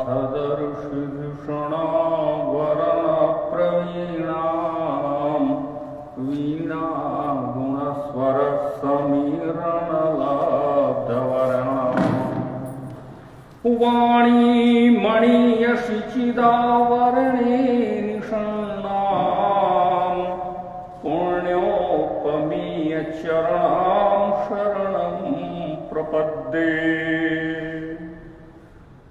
सदर्शिभूषणावरणप्रवीणां वीणागुणस्वरसमीरणलाब्धवर्णाम् वाणीमणीयशिचिदावरणे निषण्णां पुण्योपमीयचरणां शरणं प्रपद्ये।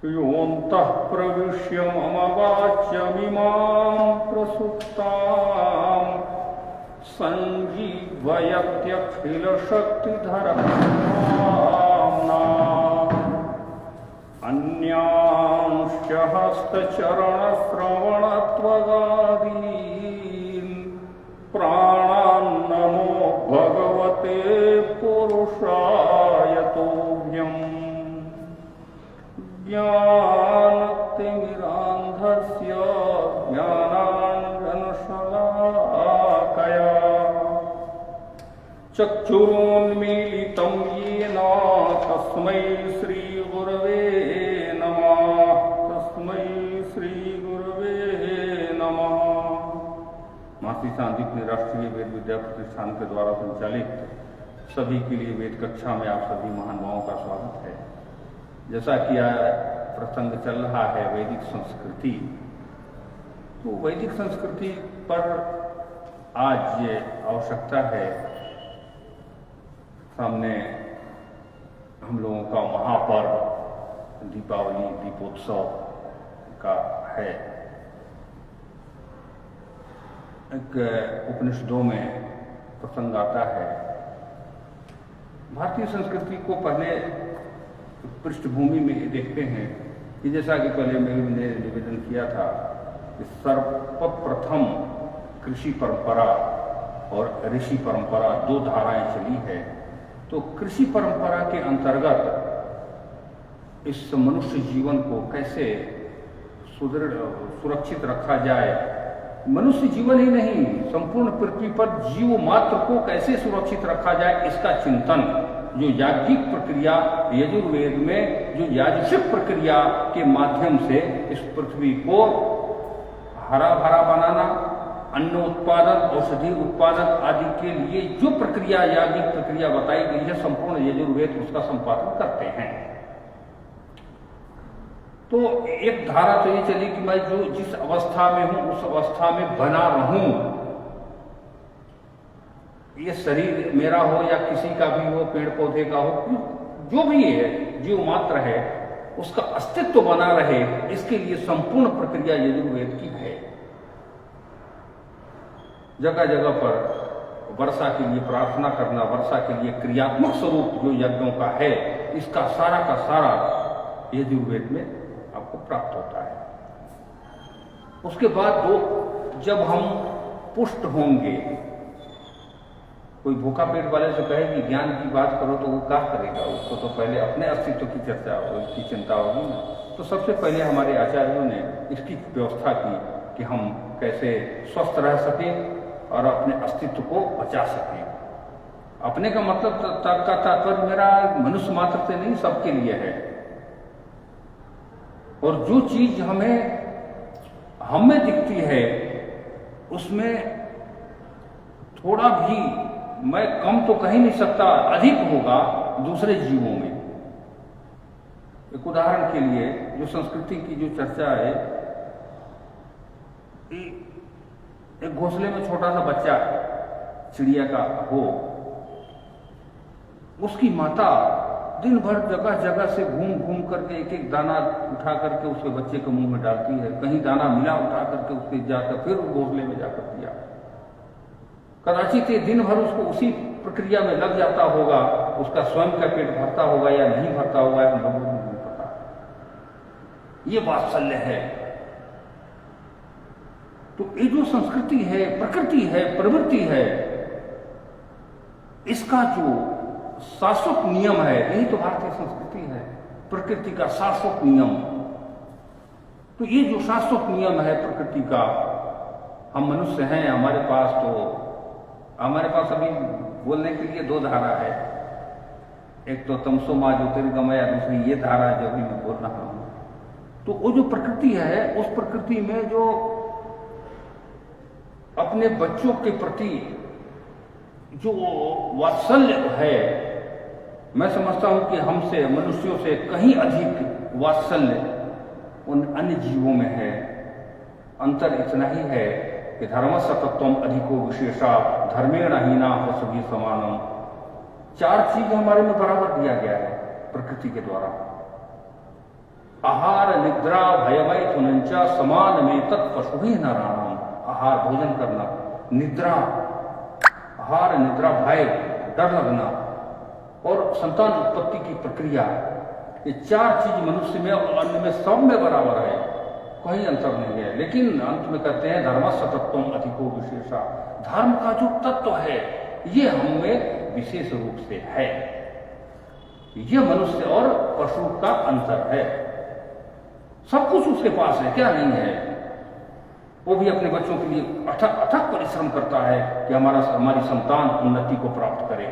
योऽन्तः प्रविश्य मम वाच्यमिमां प्रसुप्तां सञ्जीवयत्यखिलशक्तिधरनाम्ना अन्यांश्च हस्तचरणश्रवणत्वगादीन् प्राणान्नमो भगवते पुरुषाय तुभ्यम्। ज्ञानतिमिरान्धस्य ज्ञानाञ्जनशलाकया चक्षुरुन्मीलितं येन तस्मै श्रीगुरवे नमः। तस्मै श्रीगुरवे नमः। मासी शांतिप्रिय राष्ट्रीय वेद विद्या प्रतिष्ठान के द्वारा संचालित सभी के लिए वेद कक्षा में आप सभी महानुभावों का स्वागत है। जैसा कि प्रसंग चल रहा है वैदिक संस्कृति, तो वैदिक संस्कृति पर आज ये आवश्यकता है, सामने हम लोगों का महापर्व दीपावली दीपोत्सव का है। एक उपनिषदों में प्रसंग आता है। भारतीय संस्कृति को पहले पृष्ठभूमि में देखते हैं कि जैसा कि पहले मैंने निवेदन किया था कि सर्वप्रथम कृषि परंपरा और ऋषि परंपरा दो धाराएं चली है। तो कृषि परंपरा के अंतर्गत इस मनुष्य जीवन को कैसे सुदृढ़ सुरक्षित रखा जाए, मनुष्य जीवन ही नहीं संपूर्ण पृथ्वी पर जीव मात्र को कैसे सुरक्षित रखा जाए, इसका चिंतन जो याज्ञिक प्रक्रिया यजुर्वेद में जो याज्ञिक प्रक्रिया के माध्यम से इस पृथ्वी को हरा भरा बनाना, अन्न उत्पादन, औषधि उत्पादन आदि के लिए जो प्रक्रिया याज्ञिक प्रक्रिया बताई गई है, संपूर्ण यजुर्वेद उसका संपादन करते हैं। तो एक धारा तो ये चली कि मैं जो जिस अवस्था में हूं उस अवस्था में बना रहूं, ये शरीर मेरा हो या किसी का भी हो, पेड़ पौधे का हो, जो भी है जीव मात्र है, उसका अस्तित्व बना रहे, इसके लिए संपूर्ण प्रक्रिया यजुर्वेद की है। जगह जगह पर वर्षा के लिए प्रार्थना करना, वर्षा के लिए क्रियात्मक स्वरूप जो यज्ञों का है, इसका सारा का सारा यजुर्वेद में आपको प्राप्त होता है। उसके बाद जब हम पुष्ट होंगे, कोई भूखा पेट वाले से कहे कि ज्ञान की बात करो तो वो क्या करेगा, उसको तो पहले अपने अस्तित्व की चर्चा की चिंता होगी ना। तो सबसे पहले हमारे आचार्यों ने इसकी व्यवस्था की कि हम कैसे स्वस्थ रह सकें और अपने अस्तित्व को बचा सकें। अपने का मतलब का तात्पर्य मेरा मनुष्य मात्र से नहीं, सबके लिए है। और जो चीज हमें दिखती है उसमें थोड़ा भी मैं कम तो कह ही नहीं सकता, अधिक होगा दूसरे जीवों में। एक उदाहरण के लिए जो संस्कृति की जो चर्चा है, एक घोंसले में छोटा सा बच्चा चिड़िया का हो, उसकी माता दिन भर जगह जगह से घूम घूम करके एक एक दाना उठा करके उसके बच्चे के मुंह में डालती है। कहीं दाना मिला उठा करके उसके जाकर फिर घोंसले में जाकर दिया। कदाचित दिन भर उसको उसी प्रक्रिया में लग जाता होगा, उसका स्वयं का पेट भरता होगा या नहीं भरता होगा, हम लोगों को नहीं पता। ये वात्सल्य है। तो ये जो संस्कृति है, प्रकृति है, प्रवृत्ति है, इसका जो शाश्वत नियम है, यही तो भारतीय संस्कृति है, प्रकृति का शाश्वत नियम। तो ये जो शाश्वत नियम है प्रकृति का, हम मनुष्य हैं, हमारे पास अभी बोलने के लिए दो धारा है। एक तो तमसो मां ज्योतिर्गमय, दूसरी ये धारा जो भी मैं बोल रहा हूं। तो वो जो प्रकृति है, उस प्रकृति में जो अपने बच्चों के प्रति जो वात्सल्य है, मैं समझता हूं कि हमसे, मनुष्यों से कहीं अधिक वात्सल्य उन अन्य जीवों में है। अंतर इतना ही है कि धर्मस्य तत्वम अधिको विशेषा धर्मेण हीना वसुभी समानम। 4 चीज हमारे में बराबर दिया गया है प्रकृति के द्वारा। आहार निद्रा भयमय तुनंचा समान में तत्पशु ही नारायण। आहार भोजन करना, निद्रा, आहार निद्रा भय डर लगना, और संतान उत्पत्ति की प्रक्रिया, ये 4 चीज मनुष्य में और अन्य में सब में बराबर है, कोई अंतर नहीं है। लेकिन अंत में कहते हैं धर्मस्य तत्वम अधिको विशेषा। धर्म का जो तत्व है ये हम में विशेष रूप से है। ये मनुष्य और पशु का अंतर है। सब कुछ उसके पास है, क्या नहीं है। वो भी अपने बच्चों के लिए अथक परिश्रम करता है कि हमारी संतान उन्नति को प्राप्त करे।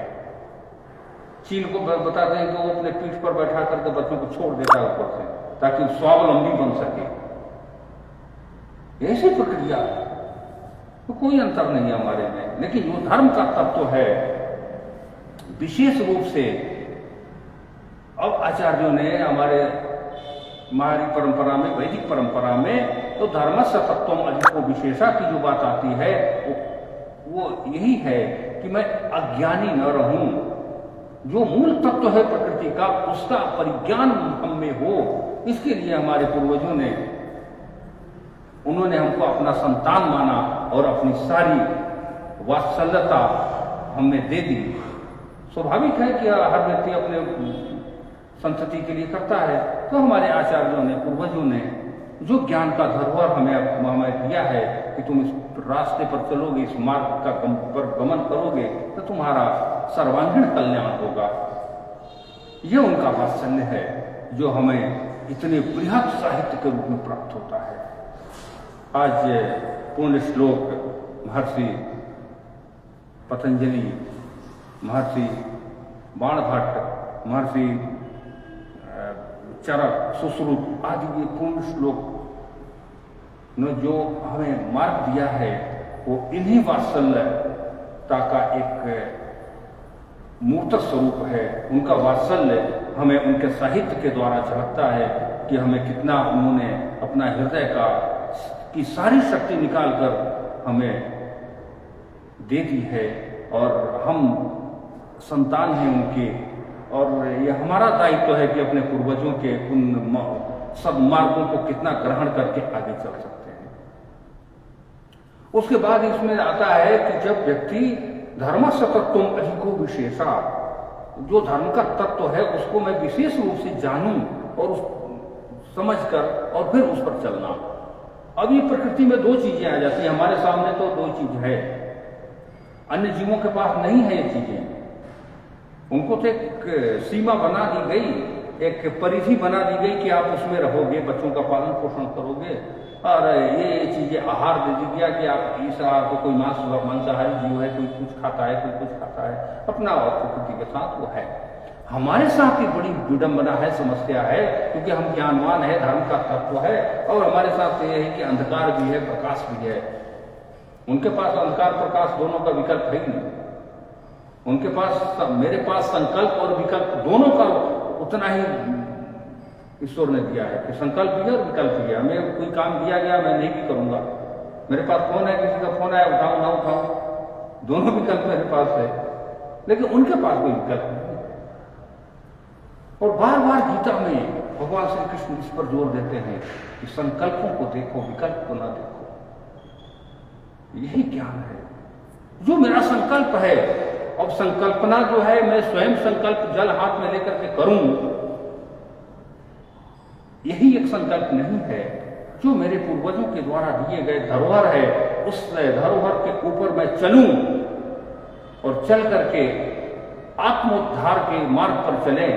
चीन को बताते हैं कि वो अपने पीठ पर बैठा करके बच्चों को छोड़ देता है ऊपर से, ताकि स्वावलंबी बन सके। ऐसी प्रक्रिया है, तो कोई अंतर नहीं है हमारे में। लेकिन जो धर्म का तत्व है विशेष रूप से, अब आचार्यों ने हमारी परंपरा में, वैदिक परंपरा में, तो धर्मस्य तत्वम अधिको विशेषा की जो बात आती है वो यही है कि मैं अज्ञानी न रहूं। जो मूल तत्व है प्रकृति का, उसका परिज्ञान हम में हो, इसके लिए हमारे पूर्वजों ने, उन्होंने हमको अपना संतान माना और अपनी सारी वात्सल्यता हमें दे दी। स्वाभाविक है कि हर व्यक्ति अपने संतति के लिए करता है। तो हमारे आचार्यों ने, पूर्वजों ने जो ज्ञान का धरोहर हमें दिया है कि तुम इस रास्ते पर चलोगे, इस मार्ग का पर गमन करोगे तो तुम्हारा सर्वांगीण कल्याण होगा। यह उनका वात्सल्य है जो हमें इतने बृहद साहित्य के रूप में प्राप्त होता है। आज पूर्ण श्लोक महर्षि पतंजलि, महर्षि बाणभट्ट, महर्षि चरक, सुश्रुत आदि ये पूर्ण श्लोक ने जो हमें मार्ग दिया है, वो इन्हीं वात्सल्यता का एक मूर्त स्वरूप है। उनका वात्सल्य हमें उनके साहित्य के द्वारा झलकता है कि हमें कितना उन्होंने अपना हृदय की सारी शक्ति निकालकर हमें दे दी है, और हम संतान हैं उनके, और ये हमारा दायित्व है कि अपने पूर्वजों के उन सब मार्गों को कितना ग्रहण करके आगे चल सकते हैं। उसके बाद इसमें आता है कि जब व्यक्ति धर्मस्य तत्वम अधिको विशेषा, जो धर्म का तत्व है उसको मैं विशेष रूप से जानूं और समझकर और फिर उस पर चलना। अब ये प्रकृति में 2 चीजें आ जाती हैं, हमारे सामने तो 2 चीज है, अन्य जीवों के पास नहीं है ये चीजें। उनको तो एक सीमा बना दी गई, एक परिधि बना दी गई कि आप उसमें रहोगे, बच्चों का पालन पोषण करोगे, और ये चीजें आहार दे दी गया कि आप इस आहार को, कोई मांसाहारी जीव है, कोई कुछ खाता है, कोई कुछ खाता है, अपना और प्रकृति के साथ वो है। हमारे साथ ही बड़ी विडंबना है, समस्या है, क्योंकि हम ज्ञानवान है, धर्म का तत्व है, और हमारे साथ ये है कि अंधकार भी है, प्रकाश भी है। उनके पास अंधकार प्रकाश दोनों का विकल्प है नहीं। उनके पास, मेरे पास संकल्प और विकल्प दोनों का उतना ही ईश्वर ने दिया है कि संकल्प भी है और विकल्प भी है। हमें कोई काम दिया गया, मैं नहीं भी करूंगा। मेरे पास फोन है, किसी का फोन आया, उठाऊं ना उठाऊं, दोनों विकल्प मेरे पास है, लेकिन उनके पास कोई विकल्प नहीं। और बार बार गीता में भगवान श्री कृष्ण इस पर जोर देते हैं कि संकल्पों को देखो, विकल्प को ना देखो। यही ज्ञान है। जो मेरा संकल्प है, अब संकल्पना जो है, मैं स्वयं संकल्प जल हाथ में लेकर के करूं, यही एक संकल्प नहीं है। जो मेरे पूर्वजों के द्वारा दिए गए धरोहर है, उस धरोहर के ऊपर मैं चलूं और चल करके आत्मोद्धार के मार्ग पर चले,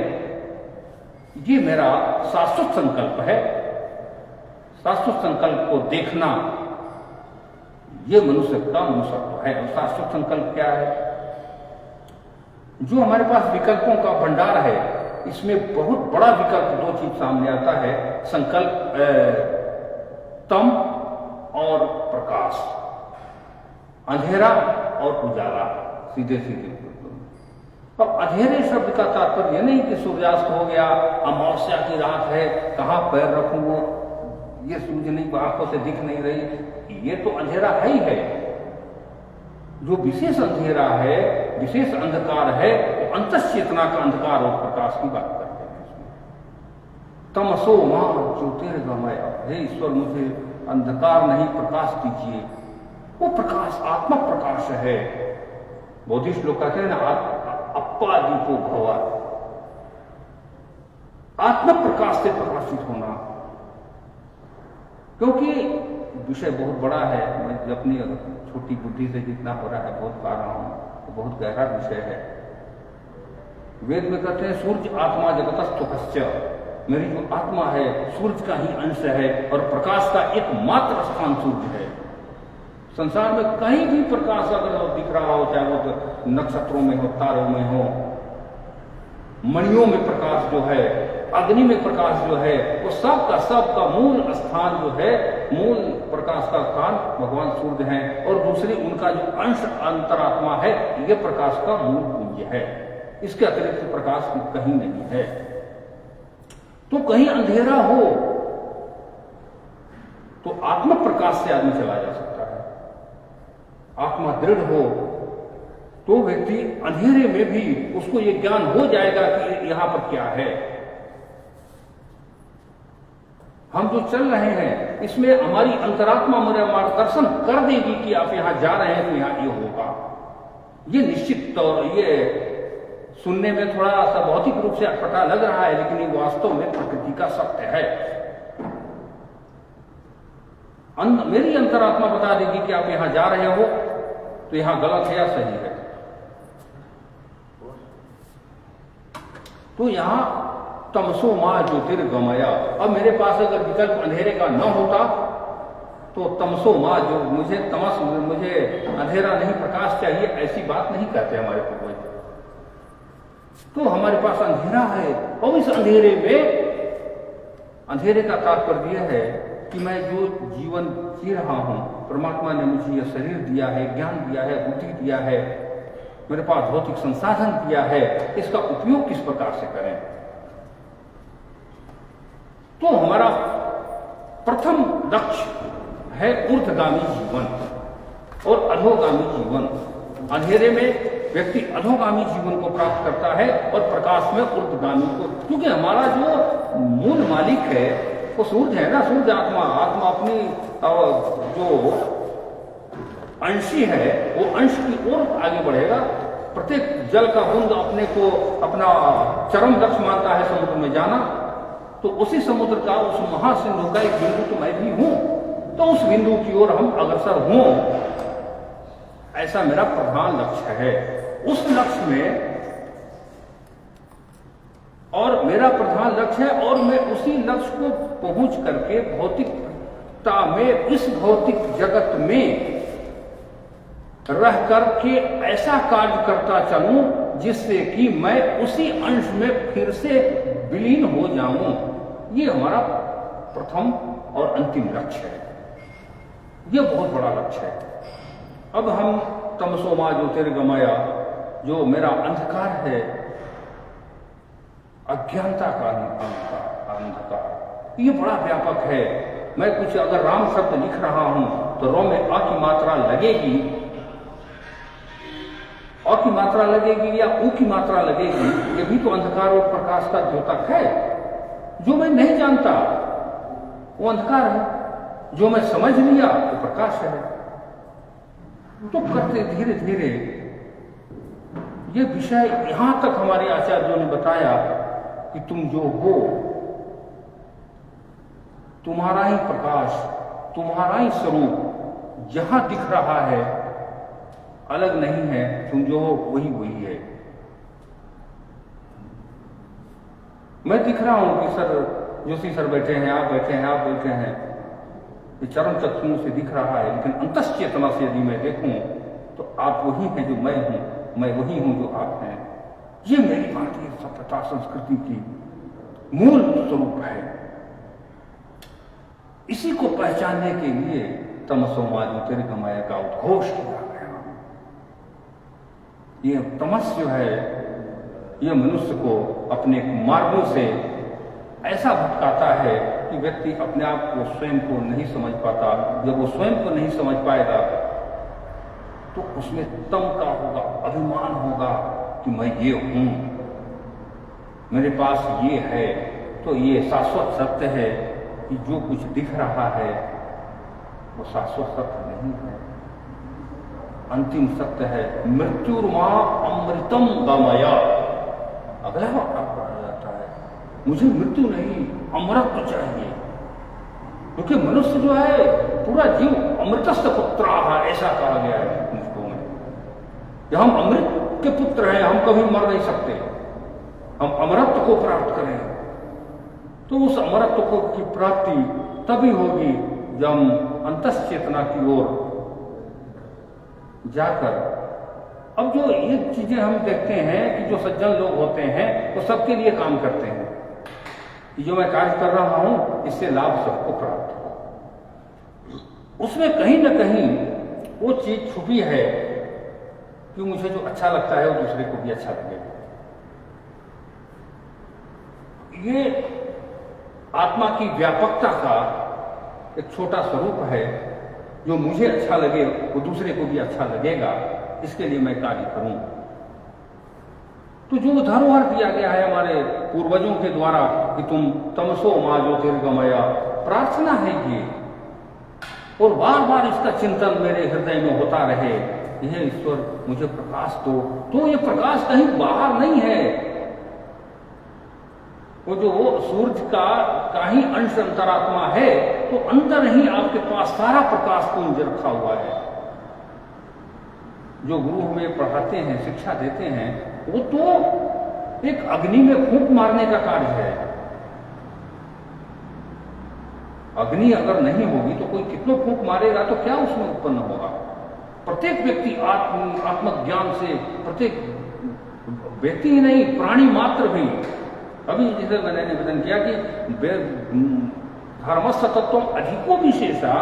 ये मेरा शाश्वत संकल्प है। शाश्वत संकल्प को देखना, ये मनुष्य का मनुष्यत्व है। और शाश्वत संकल्प क्या है? जो हमारे पास विकल्पों का भंडार है, इसमें बहुत बड़ा विकल्प दो चीज सामने आता है, संकल्प तम और प्रकाश, अंधेरा और उजाला, सीधे सीधे। अब अंधेरे शब्द का तात्पर्य यह नहीं कि सूर्यास्त हो गया, अमावस्या की रात है, कहाँ पैर रखूं, वो ये सूरज नहीं, आंखों से दिख नहीं रही, ये तो अंधेरा है ही है। जो विशेष अंधेरा है, विशेष अंधकार है, वो अंतश्चेतना का अंधकार और प्रकाश की बात करते हैं इसमें। तमसो मां ज्योतिर्गमय, हे ईश्वर मुझे अंधकार नहीं प्रकाश दीजिए। वो प्रकाश आत्मा प्रकाश है। बौद्धिस्ट लोग कहते हैं ना, अप्पा दीपो भवा, आत्म प्रकाश से प्रकाशित होना। क्योंकि विषय बहुत बड़ा है, मैं अपनी छोटी बुद्धि से जितना हो रहा है बहुत पा रहा हूं, तो बहुत गहरा विषय है। वेद में कहते हैं सूर्य आत्मा जगतस्थुकश्च, मेरी जो आत्मा है सूर्य का ही अंश है और प्रकाश का एकमात्र स्थान सूर्य है। संसार में कहीं भी प्रकाश अगर दिख रहा हो, चाहे वो नक्षत्रों में हो, तारों में हो, मणियों में प्रकाश जो है, अग्नि में प्रकाश जो है, वो सबका मूल स्थान जो है, मूल प्रकाश का स्थान भगवान सूर्य हैं, और दूसरी उनका जो अंश अंतरात्मा है, ये प्रकाश का मूल पुंज है। इसके अतिरिक्त प्रकाश कहीं नहीं है। तो कहीं अंधेरा हो तो आत्म प्रकाश से आदमी चला जा सकता है। आत्मा दृढ़ हो तो व्यक्ति अंधेरे में भी उसको ये ज्ञान हो जाएगा कि यहां पर क्या है। हम जो चल रहे हैं इसमें हमारी अंतरात्मा मेरा मार्गदर्शन कर देगी कि आप यहां जा रहे हैं तो यहां ये होगा। ये निश्चित तौर, ये सुनने में थोड़ा सा भौतिक रूप से अटपटा लग रहा है, लेकिन ये वास्तव में प्रकृति का सत्य है। मेरी अंतरात्मा बता देगी कि आप यहां जा रहे हो तो यहां गलत है या सही है। तो यहां तमसो मां ज्योतिर्गमय, अब मेरे पास अगर विकल्प अंधेरे का न होता तो तमसो मां, जो मुझे अंधेरा नहीं प्रकाश चाहिए, ऐसी बात नहीं कहते हमारे पूर्वज। तो हमारे पास अंधेरा है और इस अंधेरे में, अंधेरे का तात्पर्य यह है कि मैं जो जीवन जी रहा हूं, परमात्मा ने मुझे यह शरीर दिया है, ज्ञान दिया है, बुद्धि दिया है, मेरे पास भौतिक संसाधन दिया है, इसका उपयोग किस प्रकार से करें। तो हमारा प्रथम लक्ष्य है ऊर्ध्वगामी जीवन और अधोगामी जीवन। अंधेरे में व्यक्ति अधोगामी जीवन को प्राप्त करता है और प्रकाश में ऊर्ध्वगामी को, क्योंकि हमारा जो मूल मालिक है वो सूर्य है ना, सूर्य आत्मा। आत्मा अपनी जो अंशी है वो अंश की ओर आगे बढ़ेगा। प्रत्येक जल का बूंद अपने को अपना चरम लक्ष्य मानता है समुद्र में जाना, तो उसी समुद्र का, उस महासिंधु का एक बिंदु तो मैं भी हूं, तो उस बिंदु की ओर हम अग्रसर हों, ऐसा मेरा प्रधान लक्ष्य है। उस लक्ष्य में, और मेरा प्रधान लक्ष्य है, और मैं उसी लक्ष्य को पहुंच करके भौतिकता में, इस भौतिक जगत में रह करके ऐसा कार्य करता चलूं जिससे कि मैं उसी अंश में फिर से विलीन हो जाऊं। ये हमारा प्रथम और अंतिम लक्ष्य है। ये बहुत बड़ा लक्ष्य है। अब हम तमसो मां ज्योतिर्गमय, जो मेरा अंधकार है, अज्ञानता का अंधकार, ये बड़ा व्यापक है। मैं कुछ अगर राम शब्द लिख रहा हूं तो रो में अ की मात्रा लगेगी, अ की मात्रा लगेगी या उ की मात्रा लगेगी, ये भी तो अंधकार और प्रकाश का द्योतक है। जो मैं नहीं जानता वो अंधकार है, जो मैं समझ लिया वो प्रकाश है। तो करते धीरे धीरे ये विषय यहां तक हमारे आचार्यों ने बताया कि तुम जो हो, तुम्हारा ही प्रकाश, तुम्हारा ही स्वरूप जहां दिख रहा है, अलग नहीं है। तुम जो हो वही वही है। मैं दिख रहा हूं कि सर जोशी सर बैठे हैं, आप बैठे हैं, आप बैठे हैं, ये चरम चक्षुओं से दिख रहा है, लेकिन अंतश्चेतना से यदि मैं देखूं तो आप वही हैं जो मैं हूं, मैं वही हूं जो आप हैं। ये मेरी भारतीय सभ्यता संस्कृति की मूल स्वरूप है। इसी को पहचानने के लिए तमसो मा ज्योतिर्गमय का उद्घोष किया गया। ये तमस जो है, ये मनुष्य को अपने मार्गों से ऐसा भटकाता है कि व्यक्ति अपने आप को स्वयं को नहीं समझ पाता। जब वो स्वयं को नहीं समझ पाएगा तो उसमें तम का होगा, अभिमान होगा कि मैं ये हूं, मेरे पास ये है। तो ये शाश्वत सत्य है कि जो कुछ दिख रहा है वो शाश्वत सत्य नहीं है, अंतिम सत्य है। मृत्युर्मा अमृतम गमया, अगला वाक्य पढ़ा जाता है, मुझे मृत्यु नहीं अमृत चाहिए। क्योंकि मनुष्य जो है पूरा जीव अमृतस्थ पुत्राः, ऐसा कहा गया है मुझको में कि हम अमृत के पुत्र हैं, हम कभी मर नहीं सकते, हम अमरत्व को प्राप्त करें। तो उस अमरत्व को की प्राप्ति तभी होगी जब हम अंतश्चेतना की ओर जाकर, अब जो ये चीजें हम देखते हैं कि जो सज्जन लोग होते हैं वो सबके लिए काम करते हैं कि जो मैं कार्य कर रहा हूं इससे लाभ सबको प्राप्त हो। उसमें कहीं ना कहीं वो चीज छुपी है कि मुझे जो अच्छा लगता है वो दूसरे को भी अच्छा लगेगा। ये आत्मा की व्यापकता का एक छोटा स्वरूप है, जो मुझे अच्छा लगे वो दूसरे को भी अच्छा लगेगा, इसके लिए मैं कार्य करूं। तो जो धरोहर दिया गया है हमारे पूर्वजों के द्वारा कि तुम तमसो मा ज्योतिर्गमया, प्रार्थना है ये, और बार बार इसका चिंतन मेरे हृदय में होता रहे, यह ईश्वर मुझे प्रकाश दो। तो ये प्रकाश कहीं बाहर नहीं है, वो जो सूरज का ही अंश अंतरात्मा है, तो अंदर ही आपके पास सारा प्रकाश पुंज रखा हुआ है। जो गुरु हमें पढ़ाते हैं, शिक्षा देते हैं, वो तो एक अग्नि में फूंक मारने का कार्य है। अग्नि अगर नहीं होगी तो कोई कितना फूंक मारेगा तो क्या उसमें उत्पन्न होगा। प्रत्येक व्यक्ति आत्मज्ञान से, प्रत्येक व्यक्ति ही नहीं प्राणी मात्र भी, अभी जैसे मैंने निवेदन किया कि धर्मस्थ तत्व अधिको विशेषा,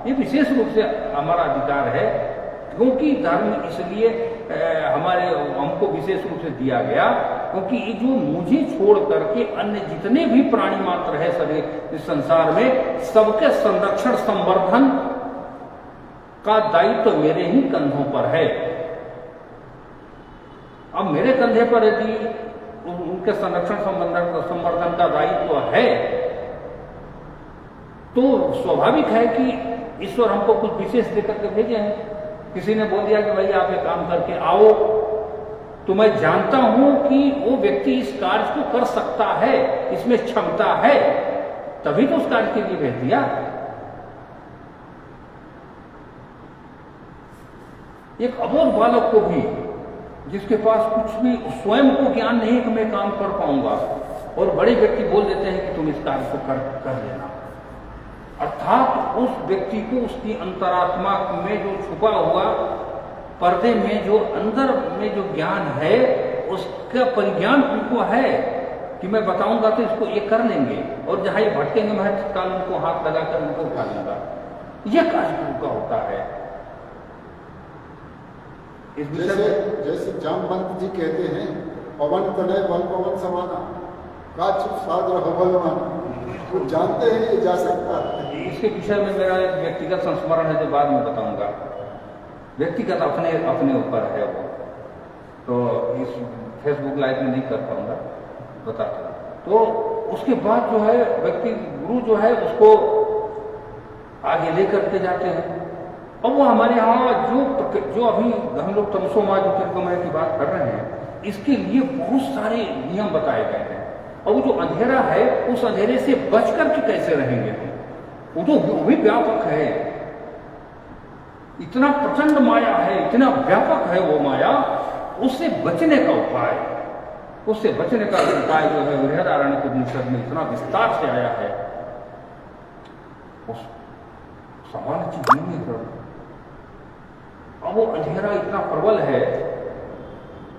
ये विशेष रूप से हमारा अधिकार है, क्योंकि धर्म इसलिए हमको विशेष रूप से दिया गया क्योंकि ये जो मुझे छोड़ करके अन्य जितने भी प्राणी मात्र है शरीर इस संसार में, सबके संरक्षण संवर्धन का दायित्व मेरे ही कंधों पर है। अब मेरे कंधे पर यदि उनके संरक्षण संवर्धन का दायित्व है तो स्वाभाविक है कि ईश्वर हमको कुछ विशेष देकर के भेजे हैं। किसी ने बोल दिया कि भाई आप ये काम करके आओ, तो मैं जानता हूं कि वो व्यक्ति इस कार्य को कर सकता है, इसमें क्षमता है, तभी तो उस कार्य के लिए भेज दिया। एक अबोध बालक को भी, जिसके पास कुछ भी स्वयं को ज्ञान नहीं कि मैं काम कर पाऊंगा, और बड़े व्यक्ति बोल देते हैं कि तुम इस कार्य को कर लेना, अर्थात उस व्यक्ति को उसकी अंतरात्मा में जो छुपा हुआ पर्दे में जो अंदर में जो ज्ञान है उसका परिज्ञान उनको है कि मैं बताऊंगा तो इसको ये कर लेंगे, और जहां ये भटकेंगे मैं तत्काल उनको हाथ लगाकर उनको उठा लूंगा। यह कार्य गुरु का होता है। इस जैसे जामवंत जी कहते हैं, पवन तनय बल पवन समाना, काचुप सादर हो बलवान, वो जानते हैं ये जा सकता है। इसके विषय में मेरा एक व्यक्तिगत संस्मरण है जो बाद में बताऊंगा। व्यक्तिगत अपने ऊपर है वो, तो इस फेसबुक लाइव में नहीं कर पाऊंगा, बताता हूं। तो उसके बाद जो है व्यक्ति गुरु जो है उसको आगे लेकर के जाते हैं। अब वो हमारे यहाँ जो अभी हम लोग तमसो मा ज्योतिर्गमय की बात कर रहे हैं, इसके लिए बहुत सारे नियम बताए गए हैं। और वो जो अंधेरा है उस अंधेरे से बच करके कैसे रहेंगे, वो तो भी व्यापक है, इतना प्रचंड माया है, इतना व्यापक है वो माया। उससे बचने का उपाय, उससे बचने का उपाय जो है बृहदारण्यक उपनिषद में इतना विस्तार से आया है, उस सामान्य चीज नहीं है। अब वो अंधेरा इतना प्रबल है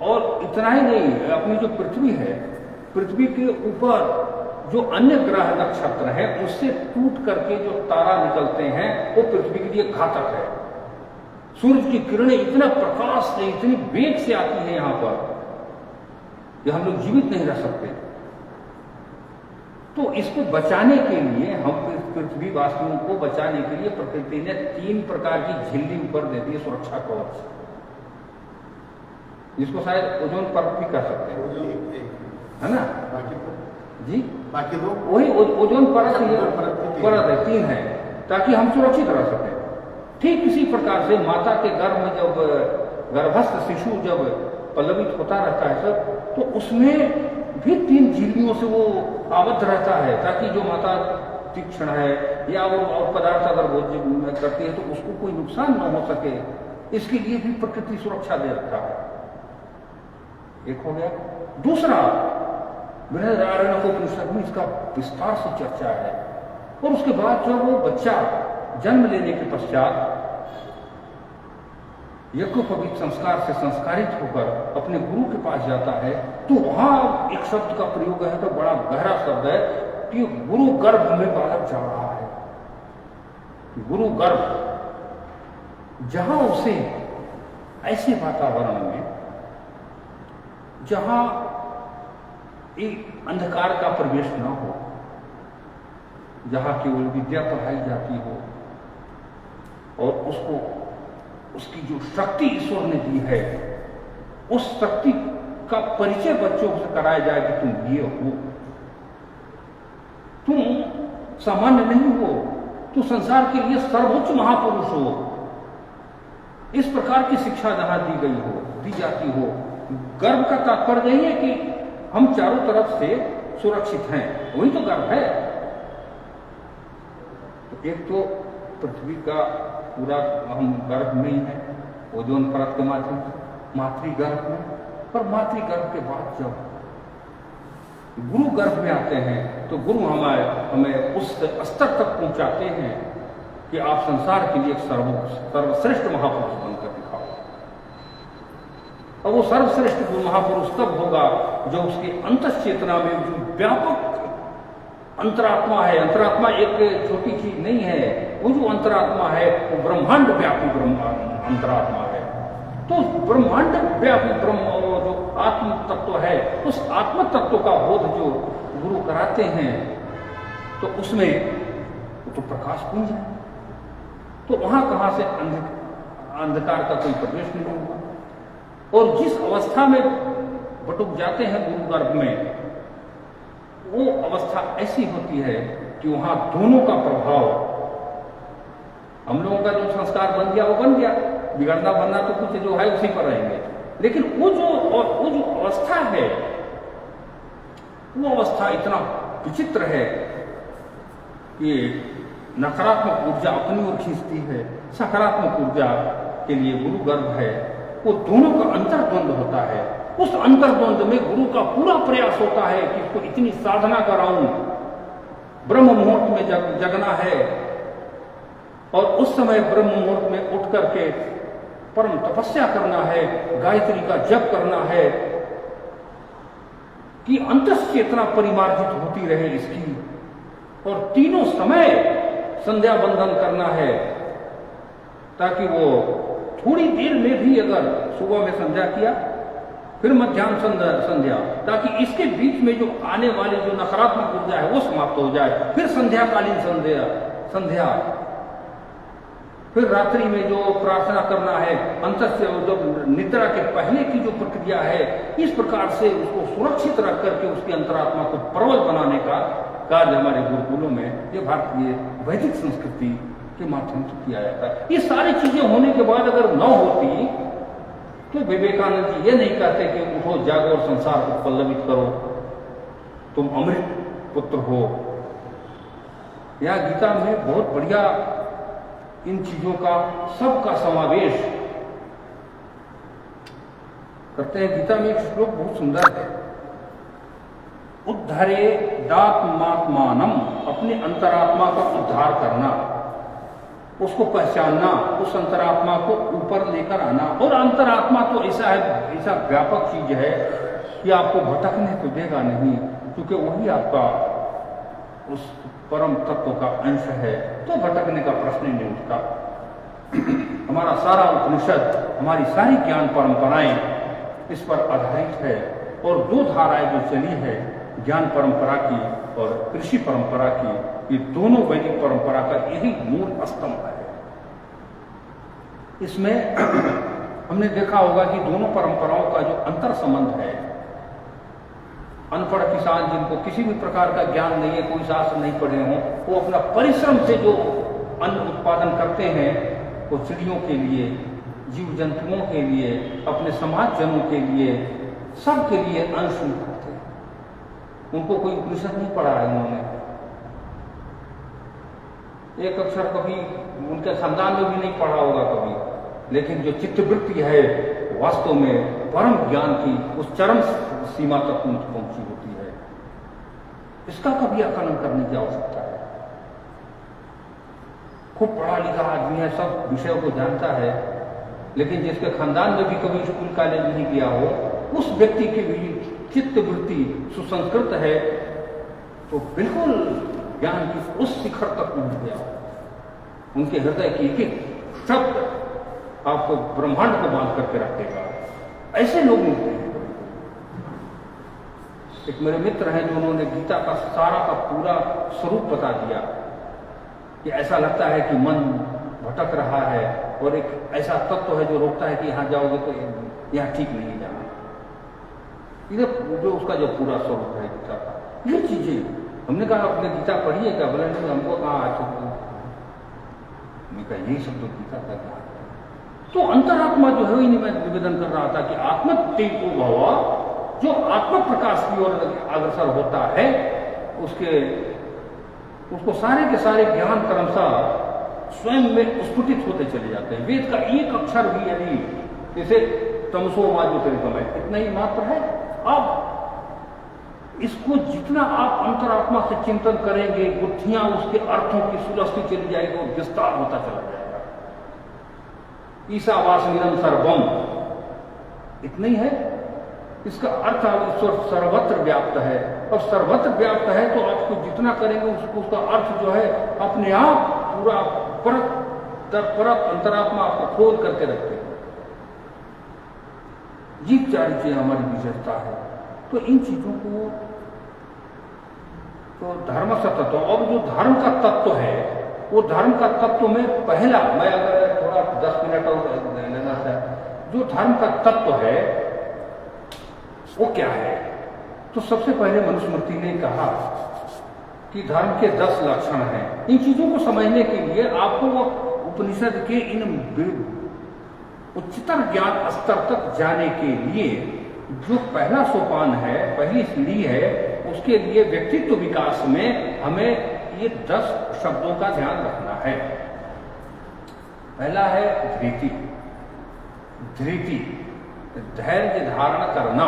और इतना ही नहीं, अपनी जो पृथ्वी है, पृथ्वी के ऊपर जो अन्य ग्रह नक्षत्र है उससे टूट करके जो तारा निकलते हैं वो पृथ्वी के लिए घातक है। सूरज की किरणें इतना प्रकाश से, इतनी वेग से आती है यहां पर कि हम लोग जीवित नहीं रह सकते। तो इसको बचाने के लिए, हम पृथ्वी वासियों को बचाने के लिए प्रकृति ने 3 प्रकार की झिल्ली ऊपर दे दी है, सुरक्षा कवच, जिसको शायद ओजोन परत भी कह सकते हैं, है ना? जी, बाकी दो वही ओजोन परत है, 3 है, ताकि हम सुरक्षित रह सकें। ठीक इसी प्रकार से माता के गर्भ में जब गर्भस्थ शिशु जब पल्लवित होता रहता है सब, तो उसमें भी 3 झिल्लियों से वो आबद्ध रहता है, ताकि जो माता तीक्ष्ण है या वो और पदार्थ अगर भोजन करती है तो उसको कोई नुकसान न हो सके, इसके लिए भी प्रकृति सुरक्षा दे रखा है। एक हो गया। दूसरा, बृहदारण्यकोपनिषद में इसका विस्तार से चर्चा है। और उसके बाद जब वो बच्चा जन्म लेने के पश्चात यज्ञोपवीत संस्कार से संस्कारित होकर अपने गुरु के पास जाता है, तो वहां एक शब्द का प्रयोग है, तो बड़ा गहरा शब्द है कि गुरु गर्भ में बालक जा रहा है। गुरु गर्भ, जहां उसे ऐसे वातावरण में जहां एक अंधकार का प्रवेश न हो, जहां केवल विद्या पढ़ाई जाती हो और उसको उसकी जो शक्ति ईश्वर ने दी है उस शक्ति का परिचय बच्चों से कराया जाए कि तुम ये हो, तुम सामान्य नहीं हो, तुम संसार के लिए सर्वोच्च महापुरुष हो। इस प्रकार की शिक्षा जहां दी गई हो, दी जाती हो। गर्भ का तात्पर्य यही है कि हम चारों तरफ से सुरक्षित हैं, वही तो गर्भ है। एक तो पृथ्वी का पूरा हम गर्भ में ही है, ओजोन परत के माध्यम से, मातृगर्भ में। पर मातृगर्भ के बाद जब गुरु गर्भ में आते हैं तो गुरु हमें उस स्तर तक पहुंचाते हैं कि आप संसार के लिए सर्वश्रेष्ठ महापुरुष बनकर दिखाओ। और वो सर्वश्रेष्ठ महापुरुष तब होगा जो उसके अंतश्चेतना में जो व्यापक अंतरात्मा है। अंतरात्मा एक छोटी चीज नहीं है, वो जो अंतरात्मा है वो ब्रह्मांड व्यापी अंतरात्मा है। तो ब्रह्मांड व्यापी ब्रह्म जो आत्म तत्व है, उस आत्म तत्व का बोध जो गुरु कराते हैं तो उसमें तो प्रकाश पुंज है। तो वहां कहां से अंधकार का कोई प्रवेश नहीं होगा। और जिस अवस्था में बटुक जाते हैं गुरु गर्भ में, वो अवस्था ऐसी होती है कि वहां दोनों का प्रभाव, हम लोगों का जो संस्कार बन गया वो बन गया, बिगड़ना बनना तो कुछ जो है उसी पर रहेंगे। लेकिन वो जो अवस्था है, वो अवस्था इतना विचित्र है कि नकारात्मक ऊर्जा अपनी ओर खींचती है, सकारात्मक ऊर्जा के लिए गुरु गर्भ है। वो दोनों का अंतर्द्वंद होता है। उस अंतर्द्वंद में गुरु का पूरा प्रयास होता है कि इसको इतनी साधना कराऊं, ब्रह्म मुहूर्त में जगना है और उस समय ब्रह्म मुहूर्त में उठ करके परम तपस्या करना है, गायत्री का जप करना है कि अंतश्चेतना परिमार्जित होती रहे इसकी। और तीनों समय संध्या बंदन करना है ताकि वो थोड़ी देर में भी, अगर सुबह में संध्या किया फिर मध्याह्न संध्या, ताकि इसके बीच में जो आने वाली जो नकारात्मक ऊर्जा है वो समाप्त हो जाए। फिर संध्याकालीन संध्या, फिर रात्रि में जो प्रार्थना करना है, अंतर से जो निद्रा के पहले की जो प्रक्रिया है, इस प्रकार से उसको सुरक्षित रख करके उसकी अंतरात्मा को प्रबल बनाने का कार्य हमारे गुरुकुलों में, ये भारतीय वैदिक संस्कृति के माध्यम से किया जाता है। ये सारी चीजें होने के बाद अगर न होती तो विवेकानंद जी ये नहीं कहते कि उठो जागो और संसार को पल्लवित करो, तुम अमृत पुत्र हो। यह गीता में बहुत बढ़िया इन चीजों का सबका समावेश करते हैं। गीता में एक श्लोक बहुत सुंदर है, उद्धरे दात्मात्मानम, अपने अंतरात्मा का उद्धार करना। उसको पहचानना, उस अंतरात्मा को ऊपर लेकर आना। और अंतरात्मा तो ऐसा है, ऐसा व्यापक चीज है कि आपको भटकने तो देगा नहीं, क्योंकि वही आपका उस परम तत्व का अंश है, तो भटकने का प्रश्न ही नहीं उठता। हमारा सारा उपनिषद, हमारी सारी ज्ञान परंपराएं इस पर आधारित है। और दो धाराएं जो चली है, ज्ञान परंपरा की और कृषि परंपरा की, ये दोनों वैदिक परंपरा का यही मूल स्तंभ है। इसमें हमने देखा होगा कि दोनों परंपराओं का जो अंतर संबंध है, अनपढ़ किसान जिनको किसी भी प्रकार का ज्ञान नहीं है, कोई शास्त्र नहीं पढ़े हों, वो अपना परिश्रम से जो अन्न उत्पादन करते हैं, वो चिड़ियों के लिए, जीव जंतुओं के लिए, अपने समाज जनों के लिए, सबके लिए अन्न शुरू करते हैं। उनको कोई उपनिषद नहीं पढ़ा है उन्होंने, एक अक्षर कभी उनके खानदान में भी नहीं पढ़ा होगा कभी, लेकिन जो चित्तवृत्ति है वास्तव में परम ज्ञान की उस चरम सीमा तक पहुंची होती है। इसका कभी आकलन करने की आवश्यकता है। खूब पढ़ा लिखा आदमी है, सब विषयों को जानता है, लेकिन जिसके खानदान में भी कभी स्कूल कॉलेज नहीं गया हो, उस व्यक्ति की भी चित्तवृत्ति सुसंस्कृत है, तो बिल्कुल ज्ञान की उस शिखर तक पहुंच गया। उनके हृदय की एक एक शब्द आपको ब्रह्मांड को बांध करके रखेगा। ऐसे लोग मिलते हैं। एक मेरे मित्र हैं जो उन्होंने गीता का सारा का पूरा स्वरूप बता दिया कि ऐसा लगता है कि मन भटक रहा है और एक ऐसा तत्व है जो रोकता है कि यहां जाओगे तो यहां ठीक नहीं जाना। इधर जो उसका जो पूरा स्वरूप है गीता का, ये चीजें हमने कहा आपने गीता पढ़ी है क्या? बोले नहीं, हमको कहा आज यही सब तो गीता का ज्ञान। तो अंतरात्मा जो है, मैं निवेदन कर रहा था कि आत्म तेजो भव, जो आत्म प्रकाश की ओर अग्रसर होता है, उसको सारे के सारे ज्ञान क्रमशः स्वयं में स्फुटित होते चले जाते हैं। वेद का एक अक्षर भी यदि जैसे तमसो मा ज्योतिर्गमय इतना ही मात्र है, अब इसको जितना आप अंतरात्मा से चिंतन करेंगे, बुद्धियां उसके अर्थों की सुलझती चली जाएगी और विस्तार होता चला जाएगा। ईशावास्यमिदं सर्वम इतना ही है। इसका अर्थ ईश्वर सर्वत्र व्याप्त है, और सर्वत्र व्याप्त है तो आपको जितना करेंगे उसका अर्थ जो है अपने आप पूरा परत दर परत अंतरात्मा आपको खोल करके रखते हैं। ये चार चीजें हमारी विशेषता है। तो इन चीजों को तो धर्म का तत्व, और जो धर्म का तत्व है, वो धर्म का तत्व में पहला, मैं अगर थोड़ा 10 मिनट और लेना था, जो धर्म का तत्व है वो क्या है? तो सबसे पहले मनुस्मृति ने कहा कि धर्म के 10 लक्षण हैं। इन चीजों को समझने के लिए आपको वो उपनिषद के इन उच्चतर ज्ञान स्तर तक जाने के लिए जो पहला सोपान है, पहली सीढ़ी है, उसके लिए व्यक्तित्व विकास में हमें ये 10 शब्दों का ध्यान रखना है। पहला है धृति। धृति धैर्य धारण करना।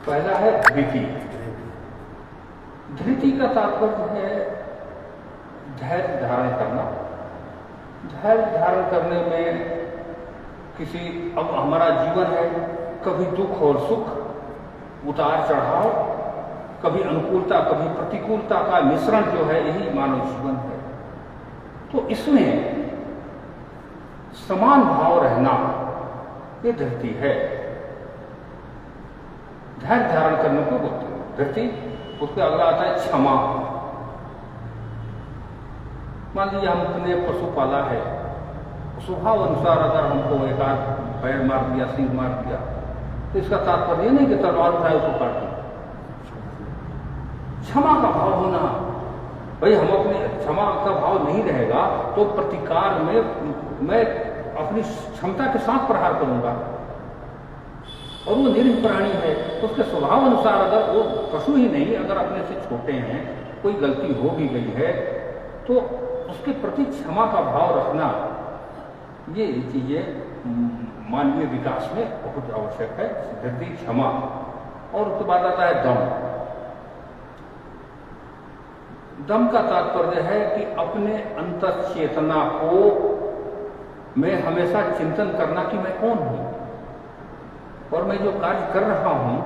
पहला है धृति। धृति का तात्पर्य है धैर्य धारण करना। धैर्य धारण करने में किसी, अब हमारा जीवन है, कभी दुख और सुख, उतार चढ़ाव, कभी अनुकूलता कभी प्रतिकूलता का मिश्रण जो है, यही मानव जीवन है। तो इसमें समान भाव रहना ये धृति है। धैर्य धारण करने को बोलते हैं धृति। उसके अगला आता है क्षमा। मान लीजिए हमने पशु पाला है, स्वभाव अनुसार अगर हमको एक आध पैर मार दिया, सिंह मार दिया, तो इसका तात्पर्य नहीं कि तलवार उठाए उसको काट दिया। क्षमा का भाव होना, भाई हम अपने क्षमा का भाव नहीं रहेगा तो प्रतिकार में मैं अपनी क्षमता के साथ प्रहार करूंगा, और वो निरीह प्राणी है तो उसके स्वभाव अनुसार, अगर वो पशु ही नहीं, अगर अपने से छोटे हैं, कोई गलती हो भी गई है तो उसके प्रति क्षमा का भाव रखना ये चीजें मानवीय विकास में बहुत आवश्यक है। धैर्य, क्षमा, और उसके बाद आता है दम। दम का तात्पर्य है कि अपने अंतर चेतना को मैं हमेशा चिंतन करना कि मैं कौन हूं और मैं जो कार्य कर रहा हूं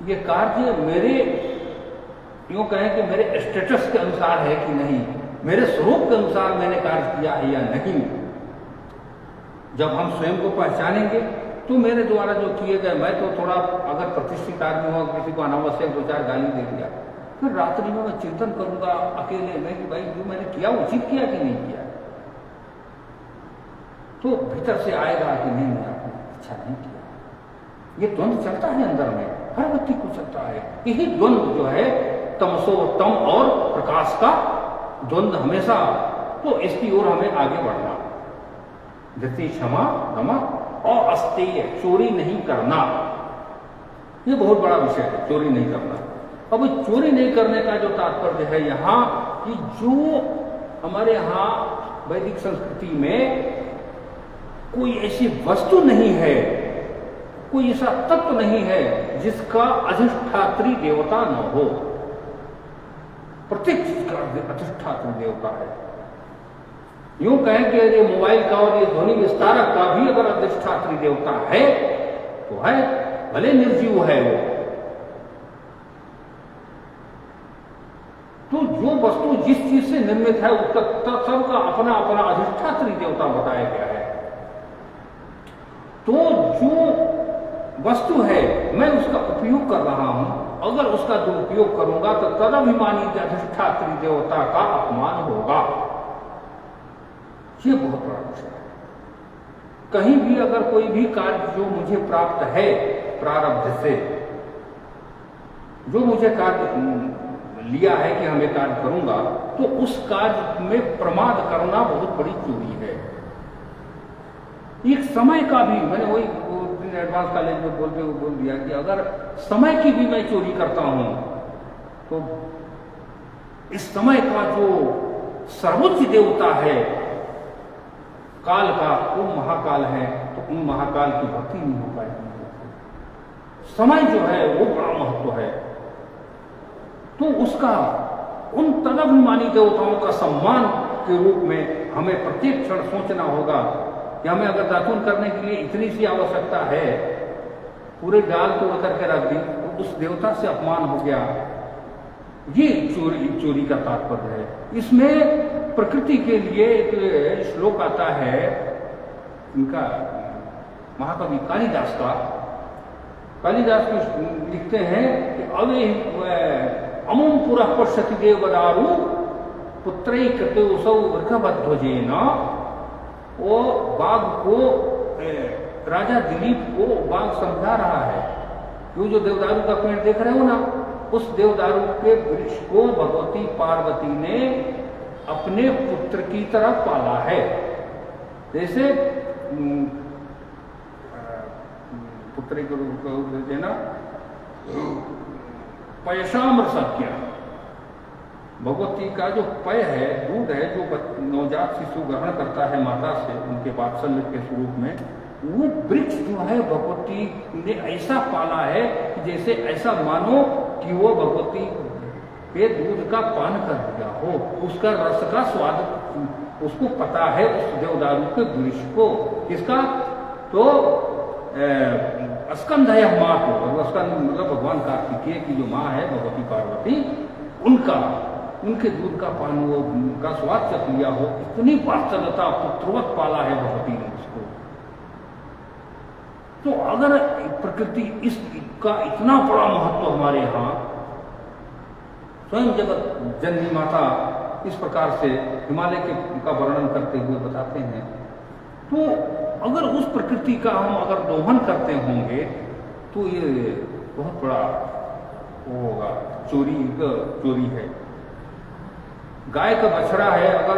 ये कार्य मेरे, यूं कहें कि मेरे स्टेटस के अनुसार है कि नहीं, मेरे स्वरूप के अनुसार मैंने कार्य किया है या नहीं। जब हम स्वयं को पहचानेंगे तो मेरे द्वारा जो किए गए, मैं तो थोड़ा अगर प्रतिष्ठित आदमी हो, किसी को अनावश्यक 2-4 गाली दे दिया, फिर रात्रि में मैं चिंतन करूंगा अकेले में कि भाई जो मैंने किया उचित किया कि नहीं किया। तो भीतर से आएगा कि नहीं मैं आपने अच्छा नहीं किया। ये द्वंद्व चलता है अंदर में, हर व्यक्ति को चलता है। यही द्वंद्व जो है तमसो तम और प्रकाश का द्वंद्व हमेशा, तो इसकी ओर हमें आगे बढ़ना। धृति, क्षमा, दमा और अस्तेय, चोरी नहीं करना, ये बहुत बड़ा विषय है, चोरी नहीं करना। अब चोरी नहीं करने का जो तात्पर्य है यहाँ कि जो हमारे यहाँ वैदिक संस्कृति में कोई ऐसी वस्तु नहीं है, कोई ऐसा तत्व नहीं है जिसका अधिष्ठात्री देवता न हो। प्रत्येक चीज का अधिष्ठात्री देवता है। यूं कहें कि ये मोबाइल का और ये ध्वनि विस्तारक का भी अगर अधिष्ठात्री देवता है तो है, भले निर्जीव है वो। तो जो वस्तु जिस चीज से निर्मित है उसका सबका अपना अपना अधिष्ठात्री देवता बताया गया है। तो जो वस्तु है मैं उसका उपयोग कर रहा हूं, अगर उसका दुरुपयोग करूंगा तो तदभिमानी अधिष्ठात्री देवता का अपमान होगा। ये बहुत बड़ा विषय है। कहीं भी अगर कोई भी कार्य जो मुझे प्राप्त है प्रारब्ध से, जो मुझे कार्य लिया है कि हमें कार्य करूंगा, तो उस कार्य में प्रमाद करना बहुत बड़ी चोरी है। एक समय का भी, मैंने वही एडवांस कॉलेज में बोलते हुए बोल दिया कि अगर समय की भी मैं चोरी करता हूं तो इस समय का जो सर्वोच्च देवता है काल का, वो महाकाल है, तो उन महाकाल की भक्ति नहीं हो पाएगी। समय जो है वो बड़ा महत्व है। तो उसका उन तदभिमानी देवताओं का सम्मान के रूप में हमें प्रत्येक क्षण सोचना होगा कि हमें अगर दातुन करने के लिए इतनी सी आवश्यकता है, पूरे डाल तोड़ करके रख दी तो उस देवता से अपमान हो गया। ये चोरी का तात्पर्य है। इसमें प्रकृति के लिए एक श्लोक आता है इनका, महाकवि कालिदास का। कालिदास लिखते हैं कि अवे अमुम पुरा पश्यति देवदारु पुत्रैकतोसौ वृषभध्वजेन। वो बाघ को, राजा दिलीप को बाघ समझा रहा है। वो जो देवदारू का पेड़ देख रहे हो ना, उस देवदारू के वृक्ष को भगवती पार्वती ने अपने पुत्र की तरह पाला है। जैसे पुत्र के रूप में देना पयसाम्र सत्य, भगवती का जो पय है, दूध है, जो नवजात शिशु ग्रहण करता है माता से उनके वात्सल्य के स्वरूप में, वो वृक्ष जो है भगवती ने ऐसा पाला है कि जैसे ऐसा मानो कि वो भगवती के दूध का पान कर दिया हो, उसका रस का स्वाद उसको पता है, उस देवदारू के वृक्ष को। किसका? तो स्कंद है माँ को, और स्कंद मतलब भगवान कार्तिकेय की जो माँ है भगवती पार्वती, उनका, उनके दूध का पान वो उनका स्वाद चख लिया हो, इतनी वात्सल्यता पुत्रवत पाला है भगवती ने उसको। तो अगर प्रकृति इसका इतना बड़ा महत्व हमारे यहाँ, स्वयं जगत जननी माता इस प्रकार से हिमालय के का वर्णन करते हुए बताते हैं, तो अगर उस प्रकृति का हम अगर दोहन करते होंगे तो ये बहुत बड़ा वो होगा, चोरी है। गाय का बछड़ा है, अगर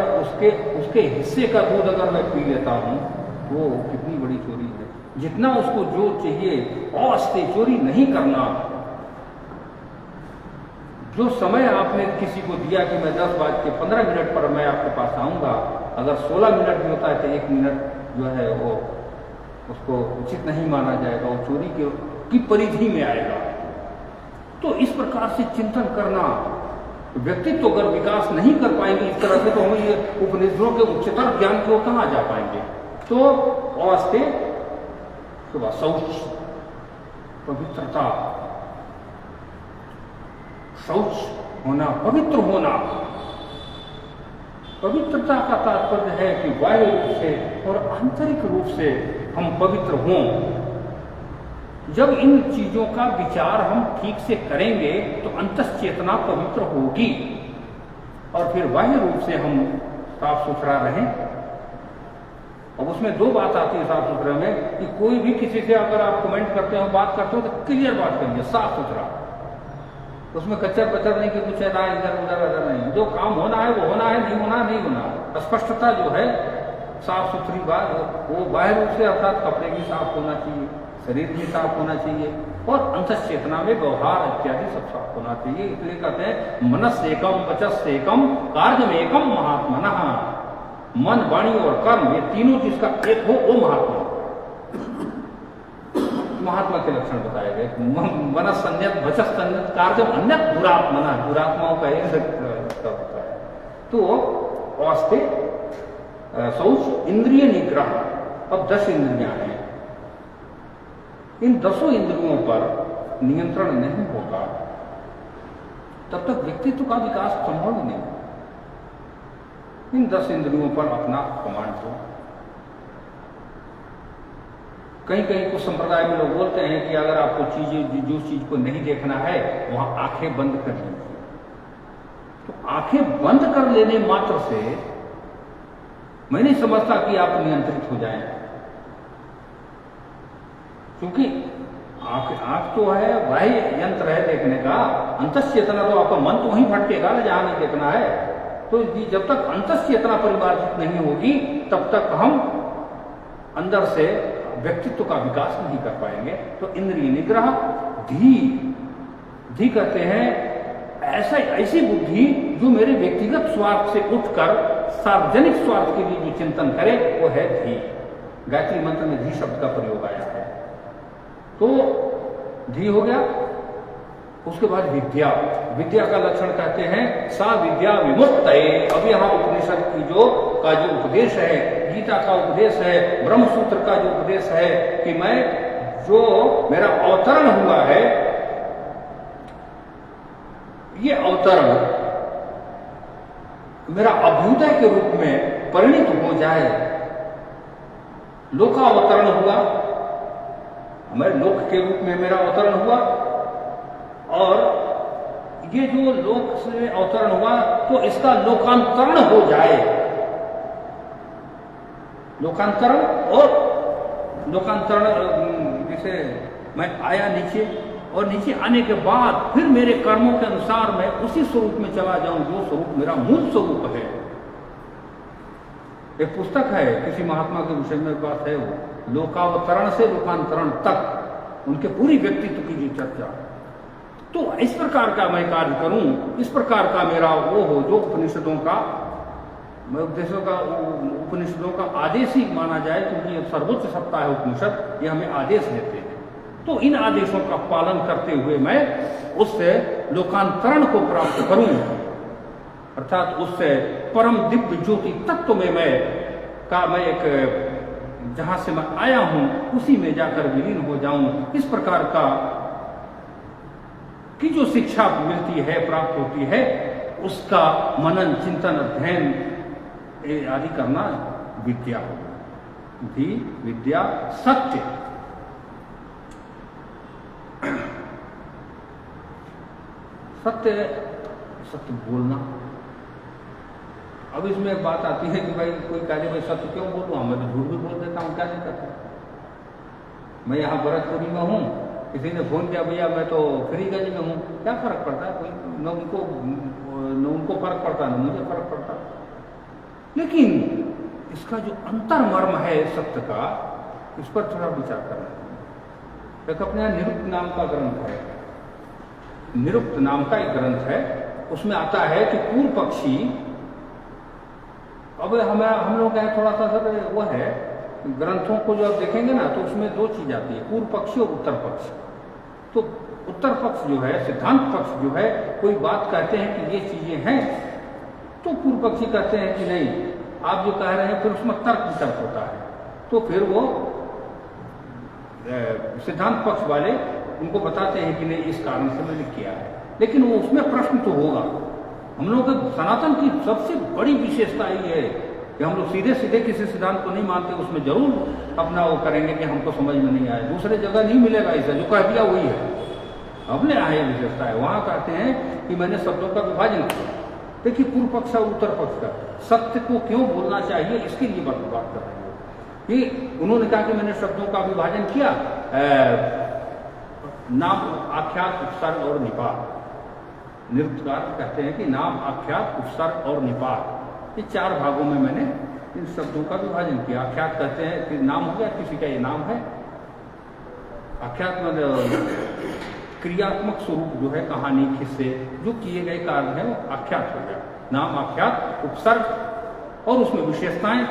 उसके हिस्से का दूध अगर मैं पी लेता हूं वो कितनी बड़ी चोरी है। जितना उसको जो चाहिए औसते चोरी नहीं करना। जो समय आपने किसी को दिया कि मैं 10 बज के 15 मिनट पर मैं आपके पास आऊंगा, अगर 16 मिनट भी होता है तो 1 मिनट जो है वो उसको उचित नहीं माना जाएगा, वो चोरी की परिधि में आएगा। तो इस प्रकार से चिंतन करना, व्यक्तित्व अगर विकास नहीं कर पाएंगे इस तरह से, तो हम ये उपनिषदों के उच्चतर ज्ञान की ओर कहाँ जा पाएंगे। तो वास्ते शौच, पवित्रता, शौच होना, पवित्र होना। पवित्रता का तात्पर्य है कि बाह्य रूप से और आंतरिक रूप से हम पवित्र हों। जब इन चीजों का विचार हम ठीक से करेंगे तो अंतश्चेतना पवित्र होगी और फिर बाह्य रूप से हम साफ सुथरा रहें। अब उसमें 2 बात आती है साफ सुथरे में, कि कोई भी किसी से अगर आप कमेंट करते हो, बात करते हो, तो क्लियर बात करिए, साफ सुथरा। उसमें कच्चर पच्चर नहीं कि कुछ है ना इधर उधर नहीं, जो काम होना है वो होना है, नहीं होना नहीं होना। स्पष्टता जो है, साफ सुथरी बात, वो बाह्य रूप से अर्थात कपड़े भी साफ होना चाहिए, शरीर भी साफ होना चाहिए और अंतश्चेतना में व्यवहार इत्यादि सब साफ होना चाहिए। इसलिए कहते हैं मनस एकम, वचस एकम, कार्यम एकम महात्मनः। मन, वाणी और कर्म, ये तीनों जिसका एक हो वो महात्मा। महात्मा के लक्षण बताए गए, मनस संयत, वचस संयत, कार्यम अन्यत, दुरात्मना, दुरात्माओं का एक होता है। तो वास्ते शौच, इंद्रिय निग्रह। अब 10 इंद्रियां हैं, इन 10 इंद्रियों पर नियंत्रण नहीं होगा तब तक व्यक्तित्व का विकास संभव नहीं। इन 10 इंद्रियों पर अपना कमांड हो। कहीं कहीं कुछ संप्रदाय में लोग बोलते हैं कि अगर आपको जो चीज को नहीं देखना है वहां आंखें बंद कर लीजिए। तो आंखें बंद कर लेने मात्र से मैं नहीं समझता कि आप नियंत्रित हो जाएं, क्योंकि आंख तो है बाह्य यंत्र है देखने का, अंतश्चेतना तो आपका मन तो वहीं भटकेगा ना जहां नहीं देखना है। तो जब तक अंतश्चेतना परिमार्जित नहीं होगी तब तक हम अंदर से व्यक्तित्व का विकास नहीं कर पाएंगे। तो इंद्रिय निग्रह, धी कहते हैं ऐसी बुद्धि जो मेरे व्यक्तिगत स्वार्थ से उठकर सार्वजनिक स्वार्थ के लिए जो चिंतन करे वो है धी। गायत्री मंत्र में धी शब्द का प्रयोग आया है। तो धी हो गया। उसके बाद विद्या, विद्या का लक्षण कहते हैं सा विद्या विमुक्तये। अब यहाँ उपनिषद की जो उपदेश है, गीता का उपदेश है, ब्रह्म सूत्र का जो उपदेश है कि मैं जो मेरा अवतरण हुआ है, ये अवतरण मेरा अभ्युदय के रूप में परिणित हो जाए। लोकावतरण हुआ, मैं लोक के रूप में मेरा अवतरण हुआ, और ये जो लोक से अवतरण हुआ तो इसका लोकांतरण हो जाए। लोकांतरण और लोकांतरण जैसे मैं आया नीचे, और नीचे आने के बाद फिर मेरे कर्मों के अनुसार मैं उसी स्वरूप में चला जाऊं जो स्वरूप मेरा मूल स्वरूप है। एक पुस्तक है किसी महात्मा के विषय में बात है, वो लोकावतरण से लोकांतरण तक उनके पूरी व्यक्तित्व की जो चर्चा। तो इस प्रकार का मैं कार्य करूं, इस प्रकार का मेरा वो हो जो उपनिषदों का उपनिषदों का आदेश ही माना जाए, क्योंकि सर्वोच्च सत्ता है उपनिषद, ये हमें आदेश देते हैं। तो इन आदेशों का पालन करते हुए मैं उससे लोकांतरण को प्राप्त करूं, अर्थात उससे परम दिव्य ज्योति तत्व में मैं एक जहां से मैं आया हूं उसी में जाकर विलीन हो जाऊं। इस प्रकार का की जो शिक्षा मिलती है, प्राप्त होती है, उसका मनन, चिंतन, अध्ययन आदि करना विद्या होगा। धी, विद्या, सत्य। सत्य बोलना। अब इसमें एक बात आती है कि भाई कोई कहे भाई सत्य क्यों बोलूं, मैं तो झूठ भी बोल देता हूं, क्या नहीं करता। मैं यहाँ भरतपुरी में हूँ, किसी ने फोन किया भैया मैं तो फ्रीगंज में हूँ, क्या फर्क पड़ता है, कोई न उनको फर्क पड़ता न मुझे फर्क पड़ता। लेकिन इसका जो अंतर मर्म है सत्य का, इस पर थोड़ा विचार करना चाहिए। एक अपने यहाँ निरुक्त नाम का ग्रंथ है, निरुक्त नाम का एक ग्रंथ है, उसमें आता है कि पूर्व पक्षी अब हम लोग का थोड़ा सा सर वो है, ग्रंथों को जो आप देखेंगे ना तो उसमें दो चीज आती है, पूर्व पक्षी और उत्तर पक्ष। तो उत्तर पक्ष जो है, सिद्धांत पक्ष जो है, कोई बात कहते हैं कि ये चीजें हैं, तो पूर्व पक्षी कहते हैं कि नहीं आप जो कह रहे हैं, फिर उसमें तर्क वितर्क होता है, तो फिर वो सिद्धांत पक्ष वाले उनको बताते हैं कि नहीं इस कारण से मैंने किया है, लेकिन वो उसमें प्रश्न तो होगा। हम लोग सनातन की सबसे बड़ी विशेषता ये है कि हम लोग सीधे सीधे किसी सिद्धांत को नहीं मानते, उसमें जरूर अपना वो करेंगे कि हमको समझ में नहीं आया, दूसरे जगह नहीं मिलेगा ऐसा, जो कह दिया वही है। अपने यहाँ ये विशेषता है, वहाँ कहते हैं कि मैंने शब्दों का विभाजन किया। देखिए पूर्व पक्ष और उत्तर पक्ष का सत्य को क्यों बोलना चाहिए, इसके लिए बात कर रहे हैं कि उन्होंने कहा कि मैंने शब्दों का विभाजन किया, नाम, आख्यात, उपसर्ग और निपात। निरुक्तकार कहते हैं कि नाम, आख्यात, उपसर्ग और निपात, ये चार भागों में मैंने इन शब्दों का विभाजन किया। आख्यात कहते हैं कि नाम हो गया, किसी का ये नाम है। आख्यात मतलब क्रियात्मक स्वरूप जो है, कहानी, किस्से, जो किए गए कार्य हैं वो आख्यात हो गया। नाम, आख्यात, उपसर्ग और उसमें विशेषताएं,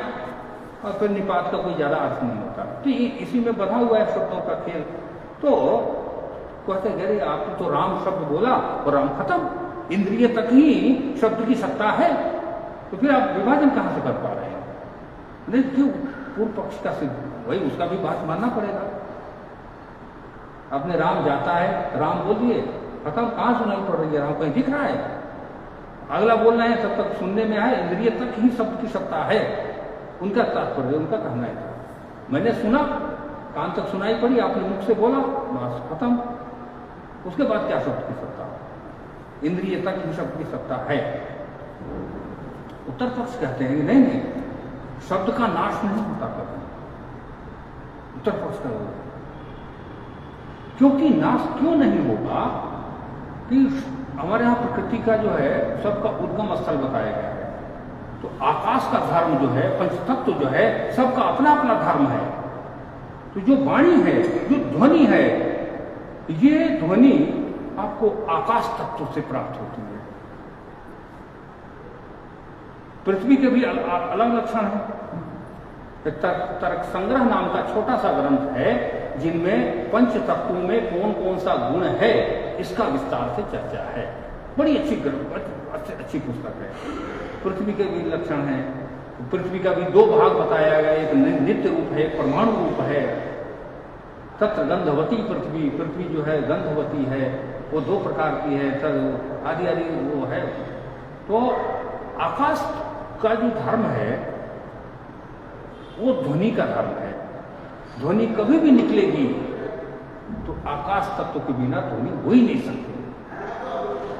और फिर निपात का कोई ज्यादा अर्थ नहीं होता। तो ये इसी में बधा हुआ है शब्दों का खेल। तो कहते गए आपने तो राम शब्द बोला और राम खत्म, इंद्रिय तक ही शब्द की सत्ता है, तो फिर आप विभाजन कहां से कर पा रहे हैं? नहीं, क्यों? पूर्व पक्ष का सिद्ध वही, उसका भी बात मानना पड़ेगा। अपने राम जाता है, राम बोलिए, खत्म, कहां सुनाई पड़ रही है? राम कहीं दिख रहा है? अगला बोल रहे हैं, तब तक सुनने में आए, इंद्रिय तक ही शब्द की सत्ता है। उनका तात्पर्य, उनका कहना है मैंने सुना, कान तक सुनाई पड़ी, आपने मुख से बोला, बस खत्म। उसके बाद क्या शब्द की सत्ता? इंद्रिय तक ही शब्द की सत्ता है। उत्तर पक्ष कहते हैं नहीं नहीं, शब्द का नाश नहीं होता कभी। उत्तर पक्ष का होगा, क्योंकि नाश क्यों नहीं होगा कि हमारे यहाँ प्रकृति का जो है सबका उद्गम स्थल बताया गया है। तो आकाश का धर्म जो है, पंचतत्व जो है, सबका अपना अपना धर्म है। तो जो वाणी है, जो ध्वनि है, ये ध्वनि आपको आकाश तत्व से प्राप्त होती है। पृथ्वी के भी अलग लक्षण है। तर्क संग्रह नाम का छोटा सा ग्रंथ है जिनमें पंच तत्वों में कौन कौन सा गुण है इसका विस्तार से चर्चा है। बड़ी अच्छी पुस्तक है। पृथ्वी के भी लक्षण हैं। पृथ्वी का भी दो भाग बताया गया, एक नित्य रूप है, एक परमाणु रूप है। तत्र गंधवती पृथ्वी, पृथ्वी जो है गंधवती है, वो दो प्रकार की है, आदि आदि वो है। तो आकाश का जो धर्म है वो ध्वनि का धर्म है। ध्वनि कभी भी निकलेगी तो आकाश तत्व के बिना ध्वनि हो ही नहीं सकती।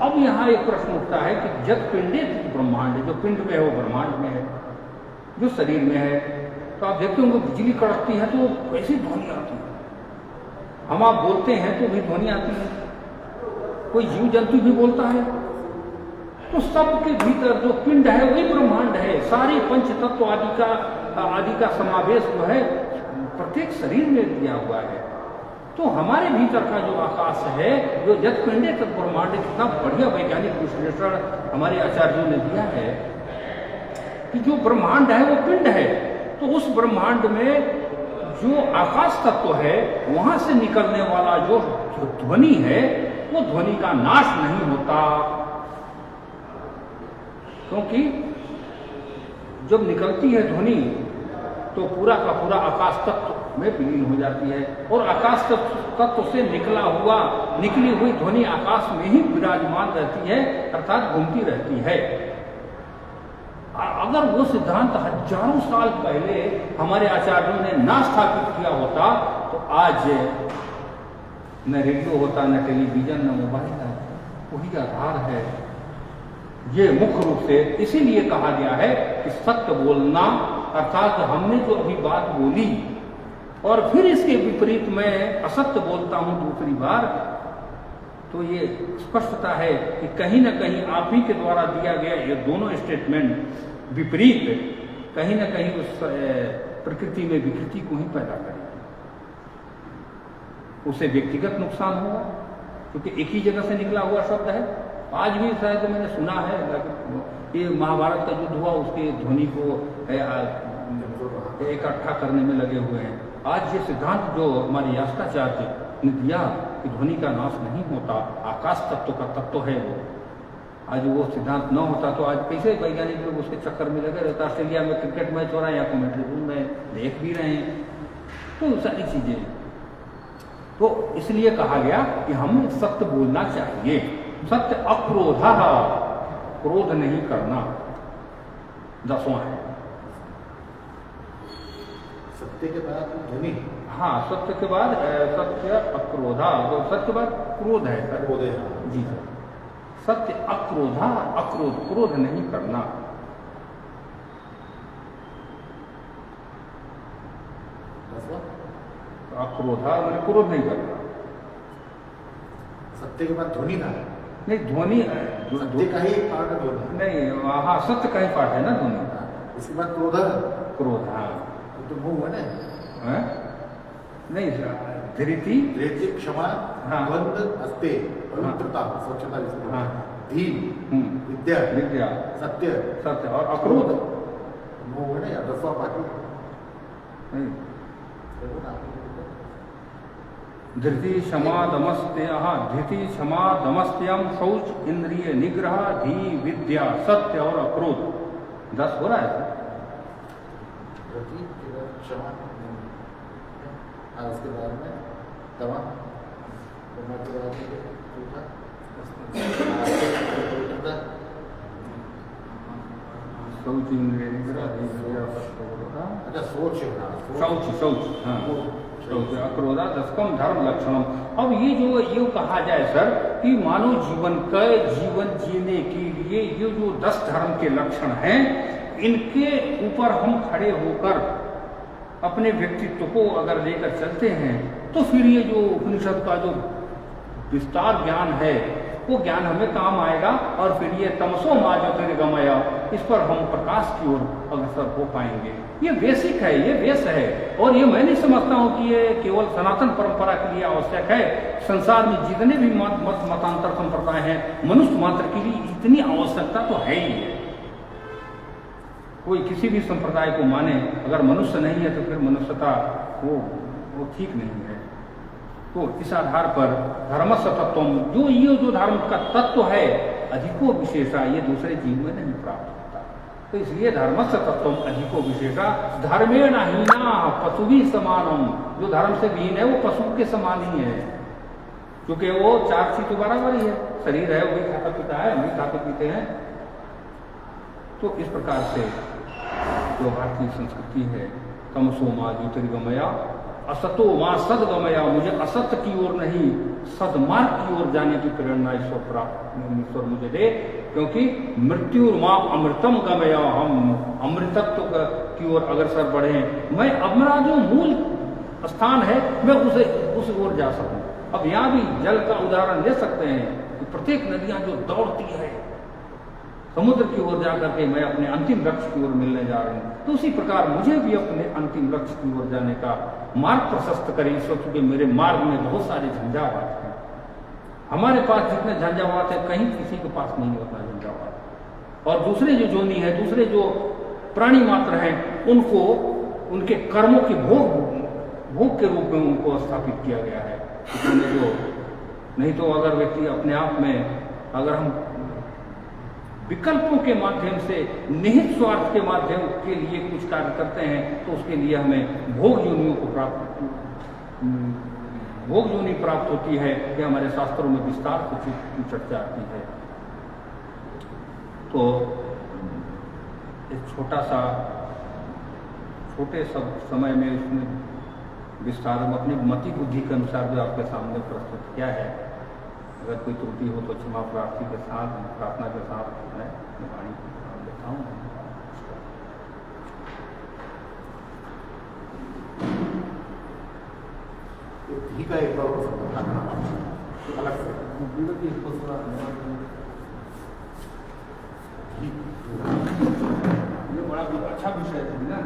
अब यहाँ एक प्रश्न उठता है कि जब पिंडे ब्रह्मांड, जो पिंड में है वो ब्रह्मांड में है, जो शरीर में है, तो आप देखते होंगे बिजली कड़कती है तो कैसी ध्वनि आती है। हम आप बोलते हैं तो भी ध्वनि आती है, कोई जीव जंतु भी बोलता है। तो सबके भीतर जो पिंड है वही ब्रह्मांड है। सारे पंच तत्व आदि का समावेश जो है प्रत्येक शरीर में दिया हुआ है। तो हमारे भीतर का जो आकाश है, जो जत पिंडे तत् ब्रह्मांड, कितना बढ़िया वैज्ञानिक विश्लेषण हमारे आचार्यों ने दिया है कि जो ब्रह्मांड है वो पिंड है। तो उस ब्रह्मांड में जो आकाश तत्व है वहां से निकलने वाला जो ध्वनि है वो ध्वनि का नाश नहीं होता, क्योंकि जब निकलती है ध्वनि तो पूरा का पूरा आकाश तत्व में विलीन हो जाती है। और आकाश तत्व से निकली हुई ध्वनि आकाश में ही विराजमान रहती है, अर्थात घूमती रहती है। अगर वो सिद्धांत हजारों साल पहले हमारे आचार्यों ने ना स्थापित किया होता तो आज न रेडियो होता, न टेलीविजन, न मोबाइल है। वही आधार है। ये मुख्य रूप से इसीलिए कहा गया है कि सत्य बोलना, अर्थात हमने जो अभी बात बोली और फिर इसके विपरीत मैं असत्य बोलता हूं दूसरी बार, तो ये स्पष्टता है कि कहीं ना कहीं आप ही के द्वारा दिया गया ये दोनों स्टेटमेंट विपरीत कहीं ना कहीं उस प्रकृति में विकृति को ही पैदा करेगी। उसे व्यक्तिगत नुकसान होगा, क्योंकि एक ही जगह से निकला हुआ शब्द है। आज भी शायद मैंने सुना है ये महाभारत का युद्ध हुआ, उसके ध्वनि को इकट्ठा करने में लगे हुए हैं। आज ये सिद्धांत जो हमारे यास्काचार्य ने दिया कि ध्वनि का नाश नहीं होता, आकाश तत्व का तत्व है वो, आज वो सिद्धांत न होता तो आज कैसे वैज्ञानिक लोग उसके चक्कर में लगे रहते। ऑस्ट्रेलिया में क्रिकेट मैच हो रहा है या कमेंट्री रूम में देख भी रहे हैं, तो सारी चीजें। तो इसलिए कहा गया कि हमें सत्य बोलना चाहिए। सत्य अक्रोधा, क्रोध नहीं करना, 10वां है। सत्य के बाद ध्वनि, हाँ, सत्य के बाद सत्य अक्रोधा, तो सत्य के बाद क्रोध है सर। क्रोध है जी सर। सत्य अक्रोधा, अक्रोध, क्रोध नहीं करना। अक्रोधा मैंने क्रोध नहीं करना। सत्य के बाद ध्वनि था, नहीं ध्वनि सत्य का ही पार्ट है ध्वनि। नहीं, हाँ सत्य का ही पाठ है ना ध्वनि। इसके बाद क्रोध, क्रोध, हाँ तो मुंह है ना, हैं? नहीं, धृति, धैर्य, क्षमा, हाँ। द्वंद्व, अस्ते, पवित्रता, स्वच्छता, हाँ। धीम, विद्या, विद्या, सत्य, सत्य और अक्रोध। मुंह है ना या 10वां पार्ट नहीं, धृति क्षमा दमस्ते, हाँ, धृति क्षमा दमस्त्यम, शौच, इंद्रिय निग्रह, धी, विद्या, सत्य और अक्रोध। 10 हो रहा है सर। धृति, क्षमा, उसके बाद में दमा, दमा के बाद चौथा, शौच, इंद्रिय निग्रह, धी, विद्या, सत्य और अक्रोध। अच्छा सोच, शौच, शौच, हाँ, शौच, अक्रोधा 10कम धर्म लक्षणम। अब ये जो ये कहा जाए सर कि मानव जीवन का जीवन जीने के लिए ये जो 10 धर्म के लक्षण हैं, इनके ऊपर हम खड़े होकर अपने व्यक्तित्व को अगर लेकर चलते हैं तो फिर ये जो उपनिषद का जो विस्तार ज्ञान है वो ज्ञान हमें काम आएगा। और फिर ये तमसो मा ज्योतिर्गमय, इस पर हम प्रकाश की ओर अग्रसर हो पाएंगे। ये बेसिक है, ये बेस है। और ये मैं नहीं समझता हूँ कि ये केवल सनातन परंपरा के लिए आवश्यक है। संसार में जितने भी मतांतर संप्रदाय हैं, मनुष्य मात्र के लिए इतनी आवश्यकता तो है ही है। कोई किसी भी संप्रदाय को माने, अगर मनुष्य नहीं है तो फिर मनुष्यता वो ठीक नहीं है। तो इस आधार पर धर्मस्य तत्वम, जो धर्म का तत्व है, अधिको विशेषा, ये दूसरे जीव में नहीं प्राप्त होता। तो इसलिए धर्मस्य तत्वम अधिको विशेषा, धर्मेण हीना पशु भी समानम, जो धर्म से विहीन है वो पशु के समान ही है, क्योंकि वो 4 चीज तो बराबर ही है। शरीर है, वही खाता पीता है, हम भी खाते पीते हैं। तो इस प्रकार से जो भारतीय संस्कृति है, तमसो मा ज्योतिर्गमया, असतो मां सदगमया, मुझे असत्य की ओर नहीं सदमार्ग की ओर जाने की प्रेरणा ईश्वर मुझे दे, क्योंकि मृत्यु मां अमृतम गमया, हम अमृतत्व की ओर अग्रसर बढ़े। मैं अपना जो मूल स्थान है मैं उस ओर जा सकूं। अब यहाँ भी जल का उदाहरण ले सकते हैं कि प्रत्येक नदियां जो दौड़ती है समुद्र की ओर जाकर के मैं अपने अंतिम लक्ष्य की ओर मिलने जा रहे हैं, तो उसी प्रकार मुझे भी अपने अंतिम लक्ष्य की ओर जाने का मार्ग प्रशस्त करें ईश्वर, क्योंकि मेरे मार्ग में बहुत सारे झंझावात हैं। हमारे पास जितने झंझावात है कहीं किसी के पास नहीं होता झंझावात। और दूसरे जो जोनी है, दूसरे जो प्राणी मात्र हैं, उनको उनके कर्मों के भोग के रूप में उनको स्थापित किया गया है। जो नहीं तो अगर व्यक्ति अपने आप में, अगर हम विकल्पों के माध्यम से, निहित स्वार्थ के माध्यम के लिए कुछ कार्य करते हैं, तो उसके लिए हमें भोग योनियों को भोग योनि प्राप्त होती है। ये हमारे शास्त्रों में विस्तार से चर्चा आती है। तो एक छोटे सब समय में इसमें विस्तार में अपनी मति बुद्धि के अनुसार जो आपके सामने प्रस्तुत किया है, अगर कोई त्रुटि हो तो क्षमा प्रार्थना के साथ मैं वाणी देता हूँ। घी का एक बार अलग से ये बड़ा अच्छा विषय है ना।